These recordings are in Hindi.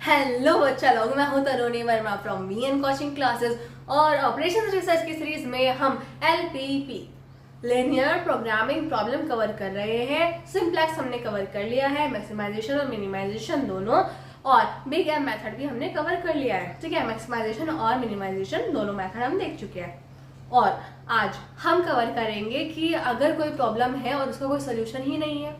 हेलो बच्चा लोग, मैं हूं Taruni Verma from VN coaching classes और ऑपरेशन रिसर्च की सीरीज में हम LPP linear programming problem cover कर रहे हैं। सिंप्लेक्स हमने कवर कर लिया है, मैक्सिमाइजेशन और मिनिमाइजेशन दोनों, और बिग एम मेथड भी हमने कवर कर लिया है। ठीक है, मैक्सिमाइजेशन और मिनिमाइजेशन दोनों मेथड हम देख चुके हैं। और आज हम कवर करेंगे कि अगर कोई प्रॉब्लम है और उसका कोई सोल्यूशन ही नहीं है,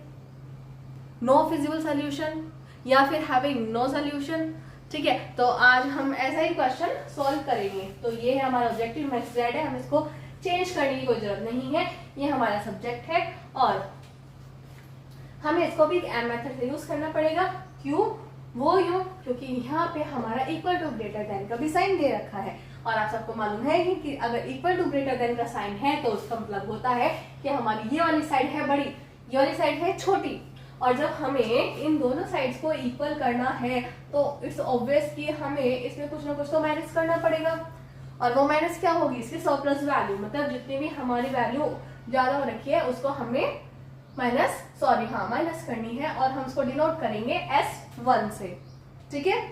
नो फिजिबल सोल्यूशन या फिर हैविंग नो सोल्यूशन। ठीक है, तो आज हम ऐसा ही क्वेश्चन सॉल्व करेंगे। तो ये है हमारा ऑब्जेक्टिव मैथ्स जेड है, हम इसको चेंज करने की कोई जरूरत नहीं है, ये हमारा सब्जेक्ट है और हमें इसको भी एम मेथड से यूज करना पड़ेगा। क्यों? वो यूं क्योंकि यहाँ पे हमारा इक्वल टू ग्रेटर देन का भी साइन दे रखा है और आप सबको मालूम है ही कि अगर इक्वल टू ग्रेटर देन का साइन है तो उसका मतलब होता है कि हमारी ये वाली साइड है बड़ी, ये वाली साइड है छोटी। और जब हमें इन दोनों साइड्स को इक्वल करना है तो इट्स ऑब्वियस कि हमें इसमें कुछ ना कुछ तो माइनस करना पड़ेगा। और वो माइनस क्या होगी? इसकी सरप्लस वैल्यू, मतलब जितनी भी हमारी वैल्यू ज्यादा हो रखी है उसको हमें माइनस करनी है और हम उसको डिनोट करेंगे S1 से। ठीक है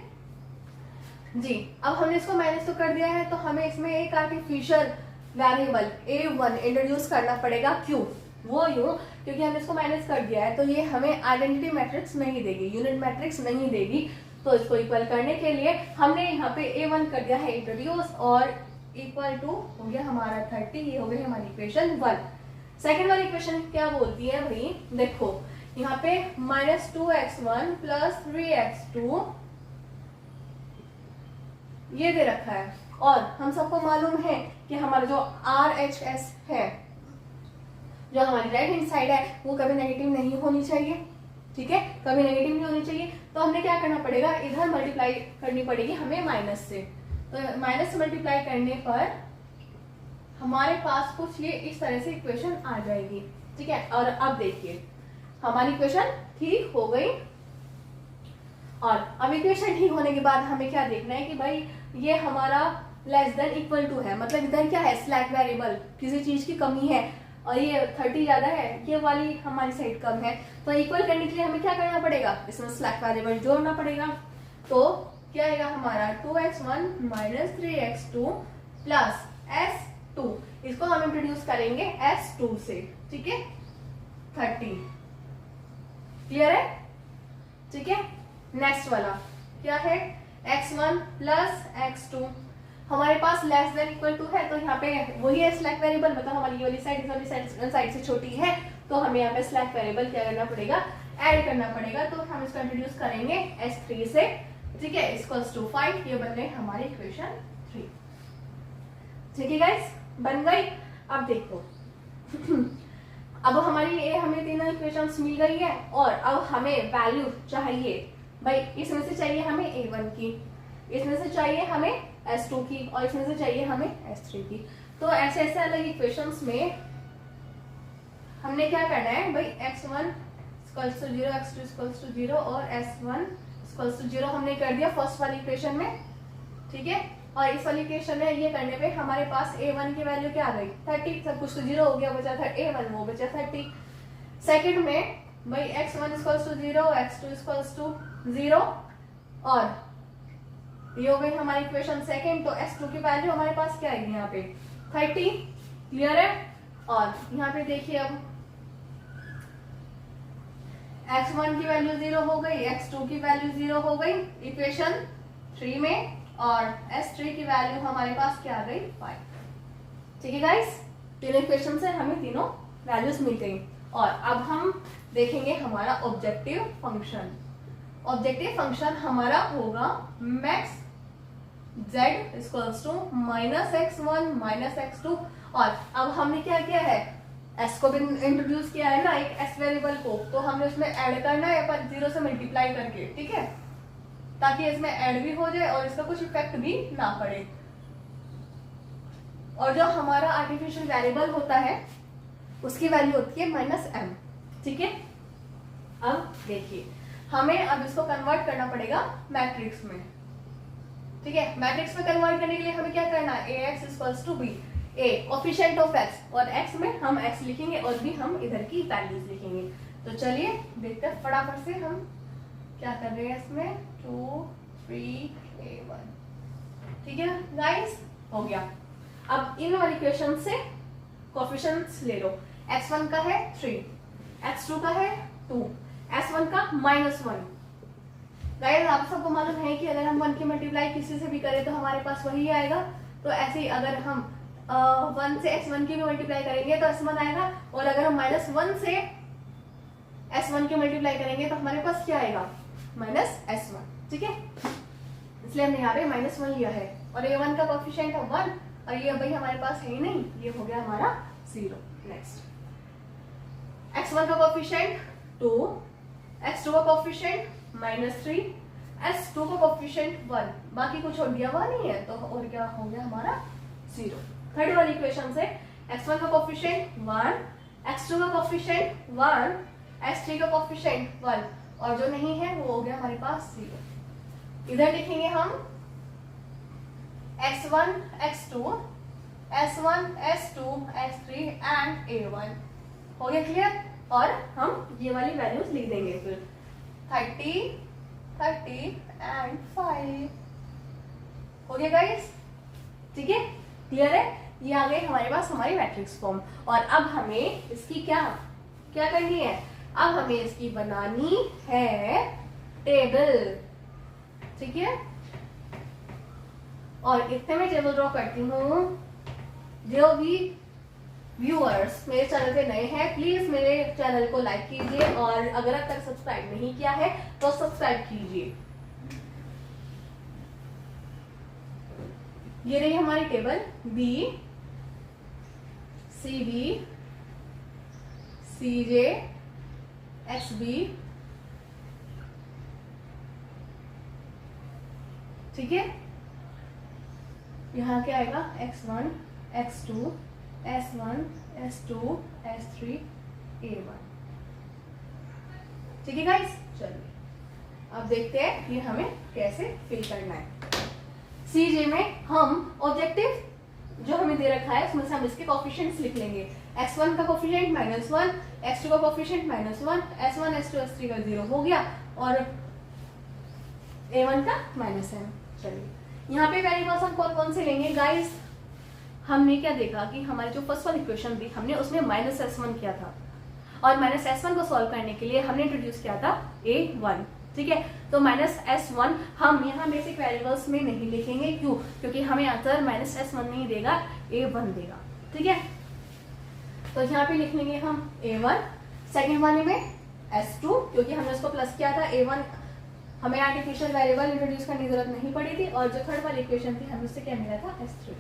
जी, अब हमने इसको माइनस तो कर दिया है तो हमें इसमें एक आर्टिफिशियल वेरिएबल A1 इंट्रोड्यूस करना पड़ेगा। क्यों? वो यूं क्योंकि हमने इसको माइनस कर दिया है तो ये हमें आइडेंटिटी मैट्रिक्स नहीं देगी, यूनिट मैट्रिक्स नहीं देगी। तो इसको इक्वल करने के लिए हमने यहाँ पे A1 कर दिया है इंट्रोड्यूस और इक्वल टू हो गया हमारा 30। ये हो गई हमारी इक्वेशन 1। सेकेंड वाली इक्वेशन क्या बोलती है भाई? देखो यहाँ पे -2x1 + 3x2 ये दे रखा है और हम सबको मालूम है कि हमारा जो RHS है, जो हमारी राइट हैंड साइड है, वो कभी नेगेटिव नहीं होनी चाहिए। ठीक है, कभी नेगेटिव नहीं होनी चाहिए। तो हमने क्या करना पड़ेगा? इधर मल्टीप्लाई करनी पड़ेगी हमें माइनस से। तो माइनस से मल्टीप्लाई करने पर हमारे पास कुछ ये इस तरह से इक्वेशन आ जाएगी। ठीक है, और अब देखिए हमारी इक्वेशन ठीक हो गई। और अब इक्वेशन ठीक होने के बाद हमें क्या देखना है कि भाई ये हमारा लेस देन इक्वल टू है, मतलब इधर क्या है? स्लैक वेरिएबल, किसी चीज की कमी है और ये 30 ज्यादा है, ये वाली हमारी साइड कम है। तो इक्वल करने के लिए हमें क्या करना पड़ेगा? इसमें स्लैक वेरिएबल जोड़ना पड़ेगा। तो क्या आएगा हमारा 2x1 - 3x2 + S2। इसको हम इंट्रोड्यूस करेंगे S2 से। ठीक है, 30 क्लियर है? ठीक है, नेक्स्ट वाला क्या है? x1 + x2 हमारे पास लेस देन इक्वल टू है तो यहाँ पे वही है स्लैक वेरिएबल, मतलब हमारी ये वाली साइड इस वाली साइड से छोटी है तो हमें यहाँ पे स्लैक वेरिएबल क्या करना पड़ेगा? ऐड करना पड़ेगा। तो हम इसको इंट्रोड्यूस करेंगे S3 से। ठीक है, इक्वल्स टू 5। ये बन गई हमारी इक्वेशन 3। ठीक है गाइस, बन गई। अब देखो अब हमारी ये हमें तीनों इक्वेशंस मिल गई है और अब हमें वैल्यू चाहिए भाई। इसमें से चाहिए हमें A1 की, इसमें से चाहिए हमें S2 की और इसमें से चाहिए हमें S3 की। तो ऐसे ऐसे अलग इक्वेशंस में हमने क्या करना है भाई? x1 = 0, x2 = 0 और S1 = 0 हमने कर दिया फर्स्ट वाली इक्वेशन में। ठीक है, और इस वाली इक्वेशन में ये करने पे हमारे पास A1 की वैल्यू क्या आ गई? 30। सब कुछ तो 0 हो गया, बचा था A1, वो बचा 30। सेकंड में भाई x1 = 0, x2 = 0 और ये हो गई हमारी इक्वेशन सेकंड। तो S2 की वैल्यू हमारे पास क्या आएगी यहाँ पे? 30। क्लियर है? और यहाँ पे देखिए अब x1 की वैल्यू 0 हो गई, x2 की वैल्यू 0 हो गई इक्वेशन 3 में, और S3 की वैल्यू हमारे पास क्या आ गई? 5। ठीक है गाइस, तीनों इक्वेशन से हमें तीनों वैल्यूज मिल गई। और अब हम देखेंगे हमारा ऑब्जेक्टिव फंक्शन। ऑब्जेक्टिव फंक्शन हमारा होगा मैक्स z = -x1 - x2। और अब हमने क्या किया है? s को भी इंट्रोड्यूस किया है ना, एक s वेरिएबल को, तो हमने उसमें ऐड करना है पर 0 से मल्टीप्लाई करके। ठीक है, ताकि इसमें ऐड भी हो जाए और इसका कुछ इफेक्ट भी ना पड़े। और जो हमारा आर्टिफिशियल वेरिएबल होता है उसकी वैल्यू होती है -m। ठीक है, अब देखिए हमें अब इसको कन्वर्ट करना पड़ेगा मैट्रिक्स में। ठीक है, मैट्रिक्स में कन्वर्ट करने के लिए हमें क्या करना है? ax = b, a coefficient of x, और x में हम x लिखेंगे और b हम इधर की वैल्यूज लिखेंगे। तो चलिए देखते हैं फटाफट से हम क्या कर रहे हैं इसमें। 2 3a1। ठीक है गाइस, हो गया। अब इन वाली इक्वेशन से कोएफिशिएंट्स ले लो। x1 का है 3, x2 का है 2, s1 का -1। गाइस आप सबको मालूम है कि अगर हम 1 की मल्टीप्लाई किसी से भी करें तो हमारे पास वही आएगा। तो ऐसे ही अगर हम 1 से s1 की भी मल्टीप्लाई करेंगे तो s1 आएगा, और अगर हम -1 से s1 की मल्टीप्लाई करेंगे तो हमारे पास क्या आएगा, -s1। ठीक है, इसलिए हमने यहाँ पे -1 लिया है, और a1 का कोएफिशिएंट है 1, और ये भाई हमारे पास है ही नहीं, ये हो गया हमारा 0। नेक्स्ट, x1 का कोएफिशिएंट 2, x2 का कोएफिशिएंट -3, s2 का कोएफिशिएंट 1, बाकी कुछ और दिया हुआ नहीं है, तो और क्या हो गया हमारा 0। थर्ड वाली इक्वेशन से x1 का कोएफिशिएंट 1, x2 का कोएफिशिएंट 1, s3 का कोएफिशिएंट 1, और जो नहीं है वो हो गया हमारे पास 0। इधर लिखेंगे हम x1, x2, s1, s2, s3 and a1। हो गया क्लियर? और हम ये वाली वैल्यूज लिख देंगे फिर 30, 30 एंड 5। हो गया गाइस? ठीक है, क्लियर है? ये आ गई हमारे पास हमारी मैट्रिक्स फॉर्म। और अब हमें इसकी क्या करनी है, अब हमें इसकी बनानी है टेबल। ठीक है, और इतने में टेबल ड्रॉ करती हूँ। जो भी व्यूअर्स मेरे चैनल पे नए हैं प्लीज मेरे चैनल को लाइक कीजिए, और अगर अब तक सब्सक्राइब नहीं किया है तो सब्सक्राइब कीजिए। ये रही हमारी table B, CB, CJ, XB। ठीक है, यहाँ क्या आएगा x1, x2, s1, s2, s3, a1। ठीक है गाइस, चलिए अब देखते हैं कि हमें कैसे फिल करना है। CJ में हम ऑब्जेक्टिव जो हमें दे रखा है उसमें से हम इसके कोएफिशिएंट्स लिख लेंगे। x1 का कोएफिशिएंट -1, x2 का कोएफिशिएंट -1, s1, s2, s3 का 0 हो गया, और a1 का -m। चलिए यहाँ पे वेरिएबल्स हम कौन कौन से लेंगे गाइस? हमने क्या देखा कि हमारी जो फर्स्ट वाली इक्वेशन थी हमने उसमें -s1 किया था, और -s1 को सॉल्व करने के लिए हमने इंट्रोड्यूस किया था a1। ठीक है, तो -s1 हम यहाँ बेसिक वेरिएबल्स में नहीं लिखेंगे। क्यों? क्योंकि हमें आंसर -s1 नहीं देगा, a1 देगा। ठीक है, तो यहाँ पे लिख लेंगे हम a1। सेकेंड वाले में s2, क्योंकि हमने उसको प्लस किया था। a1 हमें आर्टिफिशियल वेरिएबल इंट्रोड्यूस करने की जरूरत नहीं पड़ी थी, और जो थर्ड वाली इक्वेशन थी हमें उससे क्या मिला था, s3।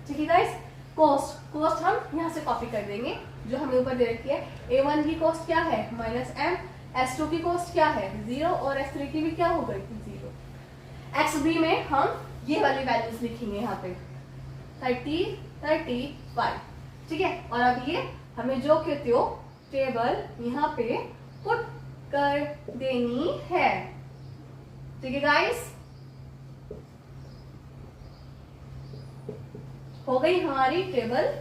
ठीक है गाइस, कॉस्ट हम यहाँ से कॉपी कर देंगे जो हमें ऊपर दे रखी है। a1 की कॉस्ट क्या है, -m, s2 की कॉस्ट क्या है 0, और s3 की भी क्या हो गई 0। xb में हम ये वाली वैल्यूज लिखेंगे यहाँ पे 30, 35। ठीक है, और अब ये हमें जो कि टेबल यहाँ पे पुट कर देनी है। ठीक है गाइस, हो गई हमारी टेबल,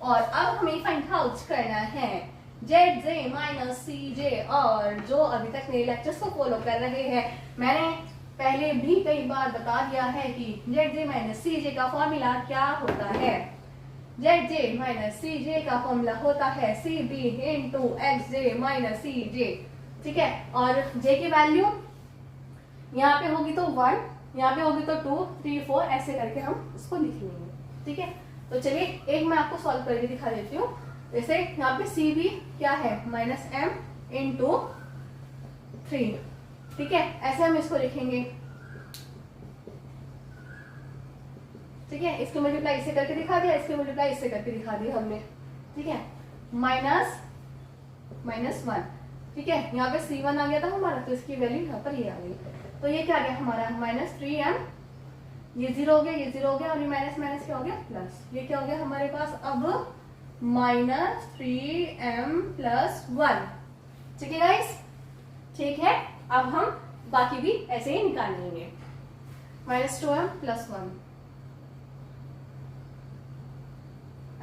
और अब हमें फाइंड आउट करना है ZJ - CJ। और जो अभी तक मेरे लेक्चर्स को फॉलो कर रहे हैं, मैंने पहले भी कई बार बता दिया है कि ZJ - CJ का फॉर्मूला क्या होता है। ZJ - CJ का फॉर्मूला होता है CB × XJ - CJ। ठीक है, और J की वैल्यू यहाँ पे होगी तो 1, यहाँ पे होगी तो 2, 3, 4, ऐसे करके हम इसको लिख लेंगे। ठीक है, तो चलिए एक मैं आपको सॉल्व करके दिखा देती हूँ। जैसे यहाँ पे CB क्या है, -m × 3। ठीक है, ऐसे हम इसको लिखेंगे। ठीक है, इसको मल्टीप्लाई इससे करके दिखा दिया, इसके मल्टीप्लाई इससे करके दिखा दिया हमने। ठीक है, -1। ठीक है, यहाँ पे C1 आ गया था हमारा, तो इसकी वैल्यू यहाँ पर ये आ गई। तो ये क्या आ गया हमारा -3m, ये 0 हो गया, ये 0 हो गया, और ये माइनस माइनस क्या हो गया प्लस। ये क्या हो गया हमारे पास अब -3m + 1। ठीक है गाइस, ठीक है, अब हम बाकी भी ऐसे ही निकाल लेंगे। -2m + 1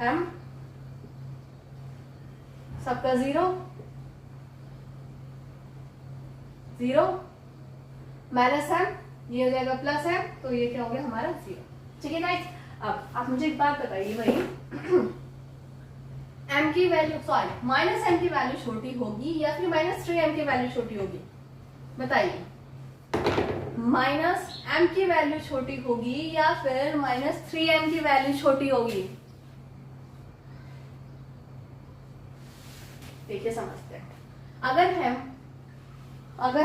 m, सबका 0, 0, -m ये हो जाएगा प्लस है, तो ये क्या हो गया हमारा 0। ठीक है गाइस, अब आप मुझे एक बात बताइए भाई, m की वैल्यू सॉरी माइनस m की वैल्यू छोटी होगी या फिर -3m की वैल्यू छोटी होगी? बताइए, माइनस m की वैल्यू छोटी होगी या फिर -3m की वैल्यू छोटी होगी? देखिए समझते हैं, अगर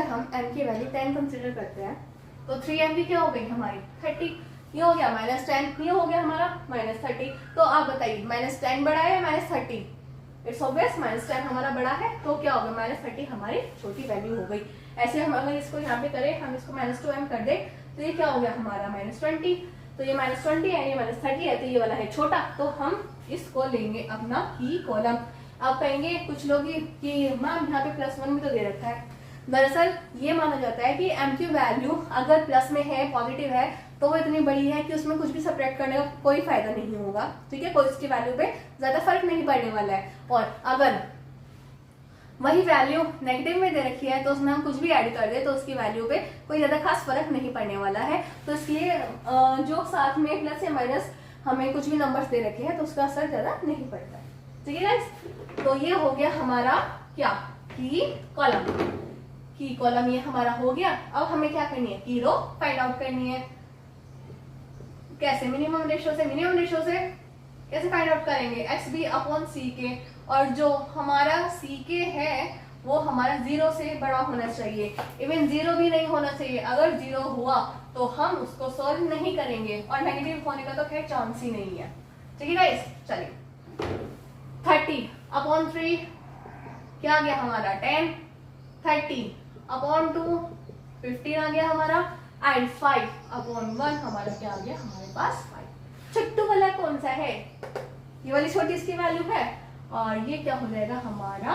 हम m की वैल्यू 10 कंसिडर करते हैं तो 3m की क्या हो गई हमारी 30, ये हो गया -10, ये हो गया हमारा -30। तो आप बताइए -10 बड़ा है या -30? इट्स ऑब्वियस -10 हमारा बड़ा है, तो क्या हो गया -30 हमारी छोटी वैल्यू हो गई। ऐसे हम अगर इसको यहाँ पे करें, हम इसको -2m कर दे तो ये क्या हो गया हमारा -20, तो ये -20 है, ये -30 है, तो ये वाला है छोटा, तो हम इसको लेंगे अपना की कॉलम। अब कहेंगे कुछ लोग कि मैम यहाँ पे +1 भी तो दे रखा है। दरअसल ये माना जाता है कि m की वैल्यू अगर प्लस में है, पॉजिटिव है, तो वो इतनी बड़ी है कि उसमें कुछ भी सब्ट्रैक्ट करने का कोई फायदा नहीं होगा। ठीक है, कोई इसकी वैल्यू पे ज्यादा फर्क नहीं पड़ने वाला है। और अगर वही वैल्यू नेगेटिव में दे रखी है तो उसमें हम कुछ भी ऐड कर दे तो उसकी वैल्यू पे कोई ज्यादा खास फर्क नहीं पड़ने वाला है। तो इसलिए जो साथ में प्लस या माइनस हमें कुछ भी नंबर्स दे रखे हैं तो उसका असर ज्यादा नहीं पड़ता है। ठीक है गाइस, तो ये हो गया हमारा क्या की कॉलम। की कॉलम ये हमारा हो गया। अब हमें क्या करनी है, की रो फाइंड आउट करनी है। कैसे? मिनिमम रेशियो से। मिनिमम रेशियो से कैसे फाइंड आउट करेंगे? XB/CK, और जो हमारा CK है वो हमारा 0 से बड़ा होना चाहिए, इवन 0 भी नहीं होना चाहिए। अगर 0 हुआ तो हम उसको सॉल्व नहीं करेंगे, और नेगेटिव होने का तो खैर चांस ही नहीं है। ठीक है गाइस, चलिए 30/3 क्या आ गया हमारा 10, 30/2 15 आ गया हमारा, एंड 5/1 हमारा क्या आ गया हमारे पास 5। छोटू वाला कौन सा है? ये वाली छोटी इसकी वैल्यू है, और ये क्या हो जाएगा हमारा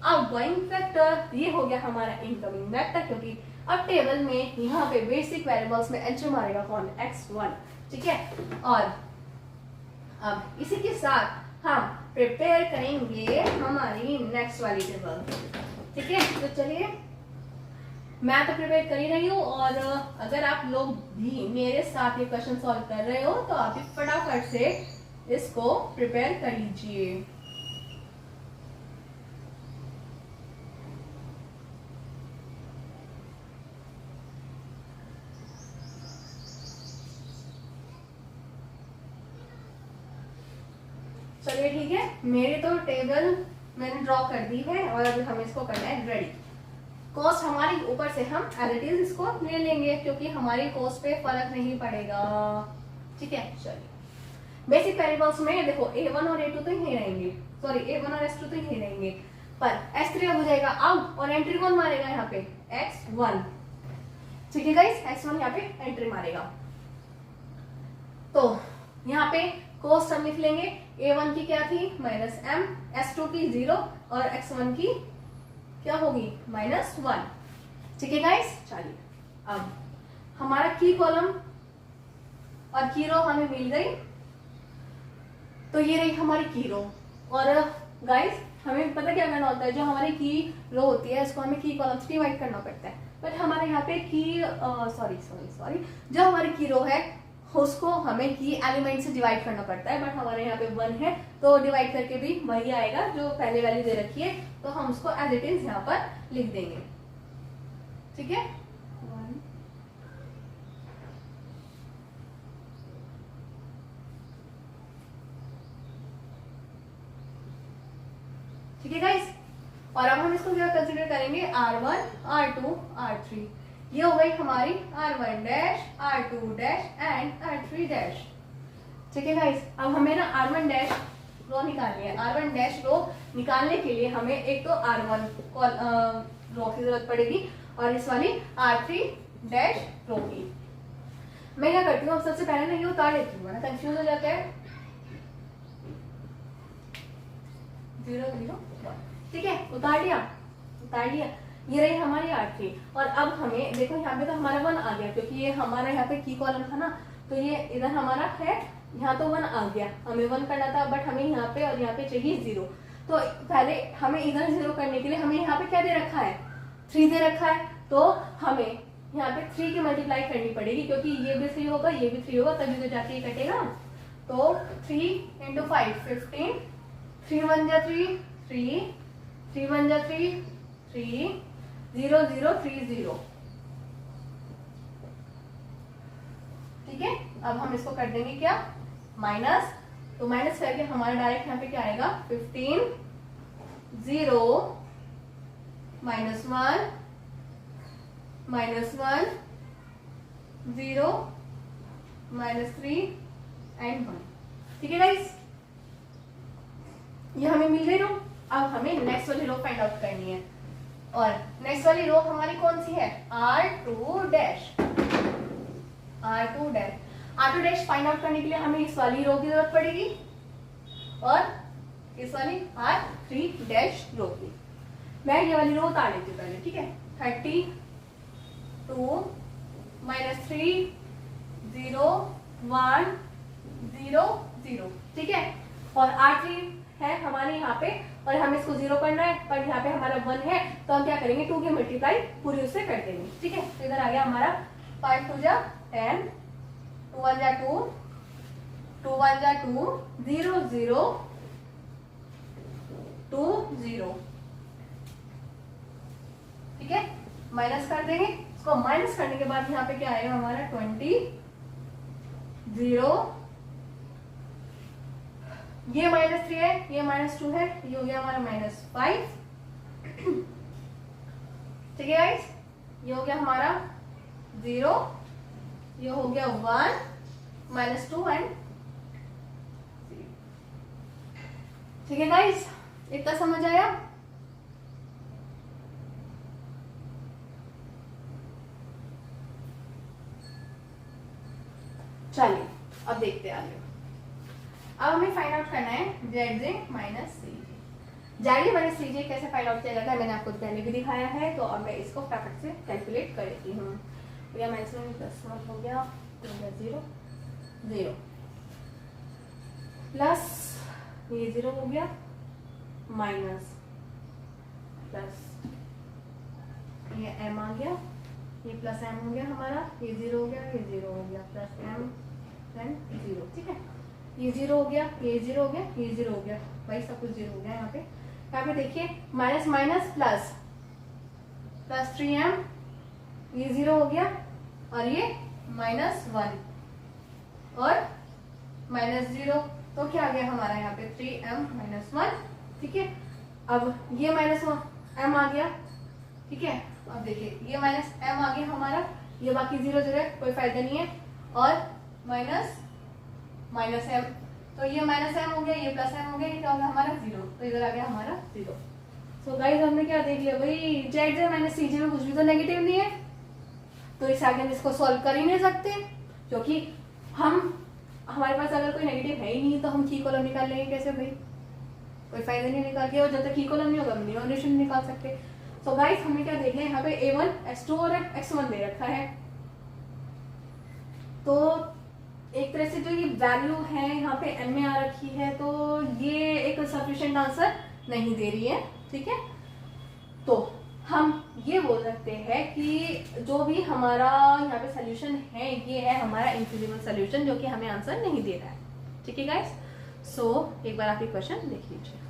आउटगोइंग वेक्टर। ये हो गया हमारा इनकमिंग वेक्टर, क्योंकि अब टेबल में यहाँ पे बेसिक वेरिएबल्स में एंटर मारेगा कौन? x1। ठीक है, और अब इसी के साथ हम प्रिपेयर करेंगे हमारी नेक्स्ट वाली टेबल। ठीक है, तो चलिए मैं तो प्रिपेयर कर ही रही हूँ, और अगर आप लोग भी मेरे साथ ये क्वेश्चन सॉल्व कर रहे हो तो आप भी फटाफट से इसको प्रिपेयर कर लीजिए। चलिए ठीक है, मेरी तो टेबल मैंने ड्रॉ कर दी है, और अभी हमें इसको करना है रेडी। कॉस्ट हमारी ऊपर से हम एज इट इज इसको ले लेंगे, क्योंकि हमारी कॉस्ट पे फर्क नहीं पड़ेगा। ठीक है, चलिए बेसिक वेरिएबल्स में देखो A1 और A2 तो यही रहेंगे, सॉरी A1 और S2 तो यही रहेंगे, पर S3 हो जाएगा आउट, और एंट्री कौन मारेगा यहाँ पे? X1। ठीक है गाइस, X1 यहाँ पे एंट्री मारेगा। तो यहाँ पे कॉस्ट हम लिख लेंगे, A1 की क्या थी -m, S2 की 0, और X1 की क्या होगी -1। ठीक है गाइस, चलिए अब हमारा की कॉलम और की रो हमें मिल गई, तो ये रही हमारी की रो। और गाइस हमें पता क्या करना होता है, जो हमारी की रो होती है इसको हमें की कॉलम से डिवाइड करना पड़ता है, बट हमारे यहाँ पे की सॉरी जो हमारी की रो है उसको हमें की एलिमेंट से डिवाइड करना पड़ता है, बट हमारे यहाँ पे 1 है तो डिवाइड करके भी वही आएगा जो पहले वैल्यू दे रखी है, तो हम उसको एज इट इज यहाँ पर लिख देंगे। ठीक है, 1 ठीक है गाइस, और अब हम इसको क्या कंसीडर करेंगे, R1, R2, R3। ये हो गई हमारी R1 dash, R2 dash and R3 dash. ठीक है गाइस, अब हमें ना R1 डैश रो निकालनी है। R1 डैश रो निकालने के लिए हमें एक तो R1 रो की जरूरत पड़ेगी, और इस वाली R3 डैश रो की। मैं क्या करती हूँ, सबसे पहले ना ये उतार लेती हूँ, ना कंफ्यूज हो जाता है। 0 0 1। ठीक है, उतार लिया। ये रही हमारी R3, और अब हमें देखो यहाँ पे तो हमारा 1 आ गया, क्योंकि ये हमारा यहाँ पे की कॉलम था ना, तो ये इधर हमारा है, यहाँ तो 1 आ गया, हमें 1 करना था, बट हमें यहाँ पे और यहाँ पे चाहिए 0। तो पहले हमें इधर 0 करने के लिए हमें यहाँ पे क्या दे रखा है, 3 दे रखा है, तो हमें यहाँ पे 3 की मल्टीप्लाई करनी पड़ेगी, क्योंकि ये भी 3 होगा, ये भी 3 होगा, तभी तो जाके ये कटेगा। तो 3 इंटू 5 15, 3 1 जा 3, 3 3 1 जा 3, 3 0 0 3 0। ठीक है, अब हम इसको कर देंगे क्या, माइनस। तो माइनस करके हमारा डायरेक्ट यहाँ पे क्या आएगा, 15 0 -1 -1 0 -3 एंड 1। ठीक है गाइस, ये हमें मिल गई रो। अब हमें नेक्स्ट वाली रो फाइंड आउट करनी है, और नेक्स्ट वाली रो हमारी कौन सी है, R2 dash. R2 dash find out करने के लिए हमें इस वाली रो की जरूरत पड़ेगी और इस वाली R3 डैश रो की। मैं ये वाली रो उतार लेती हूँ पहले, ठीक है। 32 -3 0 1 0 0। ठीक है, और R3 है हमारे यहाँ पे, और हमें इसको 0 करना है, पर यहाँ पे हमारा 1 है, तो हम क्या करेंगे, 2 की मल्टीप्लाई पूरी उससे कर देंगे। ठीक है, तो इधर आ गया हमारा 5 2 जा 10, 2 1 जा 2, 2 1 जा 2, 0 0 2 0। ठीक है, माइनस कर देंगे इसको। माइनस करने के बाद यहाँ पे क्या आएगा हमारा 20 0, ये -3 है, ये -2 है, ये हो गया हमारा -5। ठीक है गाइस, ये हो गया हमारा 0, ये हो गया 1 -2 एंड 0। ठीक है गाइस, इतना समझ आया। चलिए अब देखते हैं आगे। अब हमें फाइंड आउट करना है ZJ - CJ। ZJ - CJ कैसे फाइंड आउट किया जाता है मैंने आपको पहले भी दिखाया है, तो अब मैं इसको फटाफट से कैलकुलेट कर लेती हूँ। तो यह मैक्सिमम +1 हो गया, 0 0 प्लस ये 0 हो गया, माइनस प्लस ये m आ गया, ये प्लस m हो गया हमारा, ये 0 हो गया, ये 0 हो गया, प्लस m देन 0। ठीक है, ये 0 हो गया, ये 0 हो गया, ये 0 हो गया, भाई सब कुछ 0 हो गया। यहाँ पे देखिए माइनस माइनस प्लस 3m, ये 0 हो गया, और ये -1 और -0, तो क्या आ गया हमारा यहाँ पे 3m - 1। ठीक है, अब ये -m आ गया। ठीक है, अब देखिए ये -m आ गया हमारा, ये बाकी 0 0 है, कोई फायदा नहीं है, और -m, तो ये -m हो गया, ये +m हो गया, ये क्या हो गया हमारा 0, तो इधर आ गया हमारा 0। सो गाइस हमने क्या देख लिया भाई, ZJ - CJ में कुछ भी तो नेगेटिव नहीं है, तो इस आगे हम इसको सॉल्व कर ही नहीं सकते, क्योंकि हमारे पास अगर कोई नेगेटिव है ही नहीं तो हम की कॉलम निकाल लेंगे कैसे भाई, कोई फायदा नहीं निकाल के, और जब तक की कॉलम नहीं होगा हम न्यूमरेशन नहीं निकाल सकते। सो गाइस हमने क्या देख लिया, यहाँ पे A1 S2 और X1 दे रखा है, तो एक तरह से जो ये वैल्यू है यहाँ पे m में आ रखी है, तो ये एक सफिशिएंट आंसर नहीं दे रही है। ठीक है, तो हम ये बोल सकते हैं कि जो भी हमारा यहाँ पे सोल्यूशन है, ये है हमारा इनफिजिबल सोल्यूशन, जो कि हमें आंसर नहीं दे रहा है। ठीक है गाइस, सो एक बार आप ये क्वेश्चन देख लीजिए।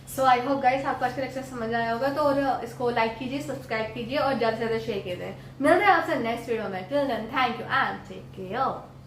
सो आई होप गाइस आपको आज का लेक्चर समझ आया होगा, तो और इसको लाइक कीजिए, सब्सक्राइब कीजिए और ज्यादा से ज्यादा शेयर कीजिए। मिलते हैं आपसे नेक्स्ट वीडियो में। Till then thank you and take care.